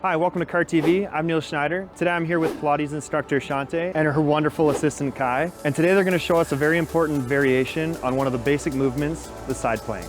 Hi, welcome to KartTV. I'm Neil Schneider. Today I'm here with Pilates instructor Chante and her wonderful assistant Kai. And today they're going to show us a very important variation on one of the basic movements, the side plank.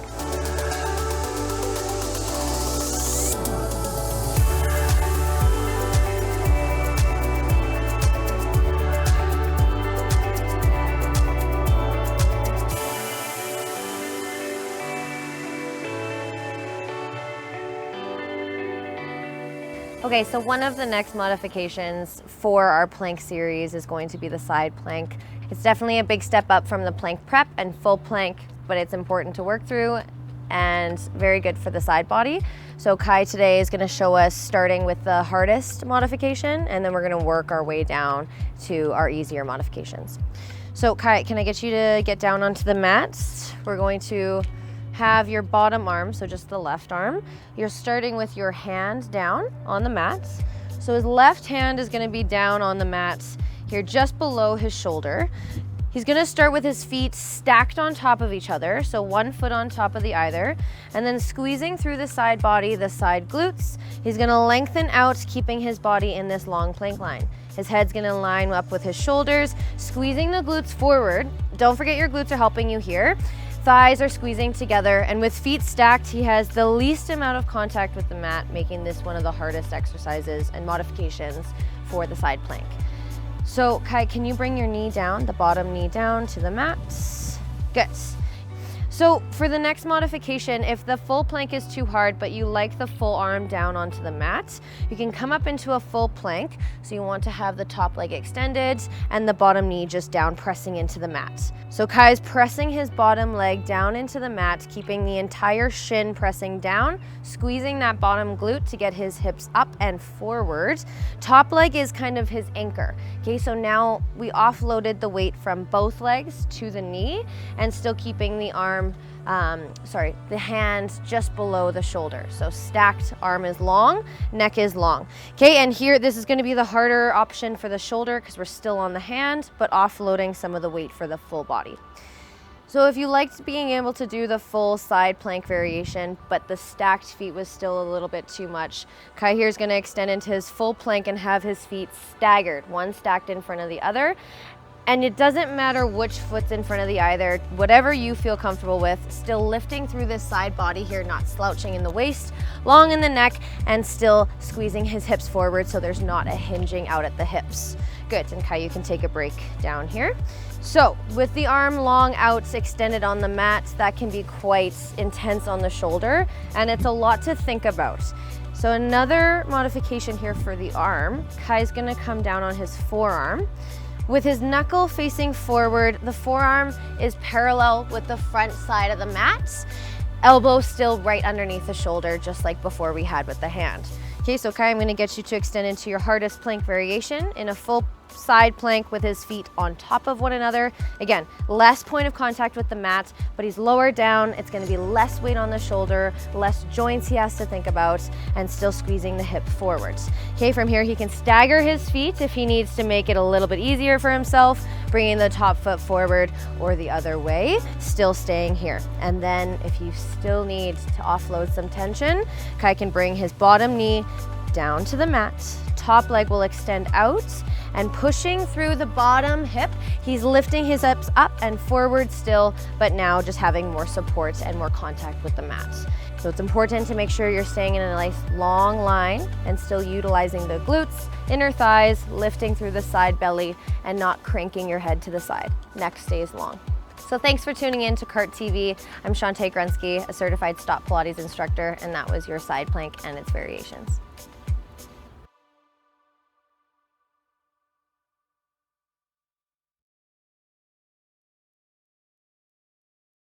Okay, so one of the next modifications for our plank series is going to be the side plank. It's definitely a big step up from the plank prep and full plank, but it's important to work through and very good for the side body. So Kai today is going to show us starting with the hardest modification, and then we're going to work our way down to our easier modifications. So Kai, can I get you to get down onto the mat? We're going to have your bottom arm, so just the left arm. You're starting with your hand down on the mat. So his left hand is going to be down on the mat here just below his shoulder. He's going to start with his feet stacked on top of each other, so one foot on top of the other, and then squeezing through the side body, the side glutes. He's going to lengthen out, keeping his body in this long plank line. His head's going to line up with his shoulders, squeezing the glutes forward. Don't forget your glutes are helping you here. Thighs are squeezing together, and with feet stacked, he has the least amount of contact with the mat, making this one of the hardest exercises and modifications for the side plank. So Kai, can you bring your knee down, the bottom knee down to the mat? Good. So for the next modification, if the full plank is too hard, but you like the full arm down onto the mat, you can come up into a full plank. So you want to have the top leg extended and the bottom knee just down, pressing into the mat. So Kai's pressing his bottom leg down into the mat, keeping the entire shin pressing down, squeezing that bottom glute to get his hips up and forward. Top leg is kind of his anchor. Okay, so now we offloaded the weight from both legs to the knee and still keeping the arm the hand just below the shoulder. So stacked, arm is long, neck is long. Okay, and here, this is gonna be the harder option for the shoulder because we're still on the hand, but offloading some of the weight for the full body. So if you liked being able to do the full side plank variation, but the stacked feet was still a little bit too much, Kai here is gonna extend into his full plank and have his feet staggered, one stacked in front of the other. And it doesn't matter which foot's in front of the other, whatever you feel comfortable with, still lifting through this side body here, not slouching in the waist, long in the neck, and still squeezing his hips forward so there's not a hinging out at the hips. Good, and Kai, you can take a break down here. So with the arm long out, extended on the mat, that can be quite intense on the shoulder, and it's a lot to think about. So another modification here for the arm, Kai's gonna come down on his forearm. With his knuckle facing forward, the forearm is parallel with the front side of the mat. Elbow still right underneath the shoulder, just like before we had with the hand. Okay, so Kai, I'm gonna get you to extend into your hardest plank variation in a full side plank with his feet on top of one another. Again, less point of contact with the mat, but he's lower down. It's gonna be less weight on the shoulder, less joints he has to think about, and still squeezing the hip forwards. Okay, from here he can stagger his feet if he needs to make it a little bit easier for himself, bringing the top foot forward or the other way, still staying here. And then if you still need to offload some tension, Kai can bring his bottom knee down to the mat, top leg will extend out, and pushing through the bottom hip, he's lifting his hips up and forward still, but now just having more support and more contact with the mat. So it's important to make sure you're staying in a nice long line and still utilizing the glutes, inner thighs, lifting through the side belly, and not cranking your head to the side. Neck stays long. So thanks for tuning in to KartTV. I'm Chante Grunsky, a certified stop Pilates instructor, and that was your side plank and its variations.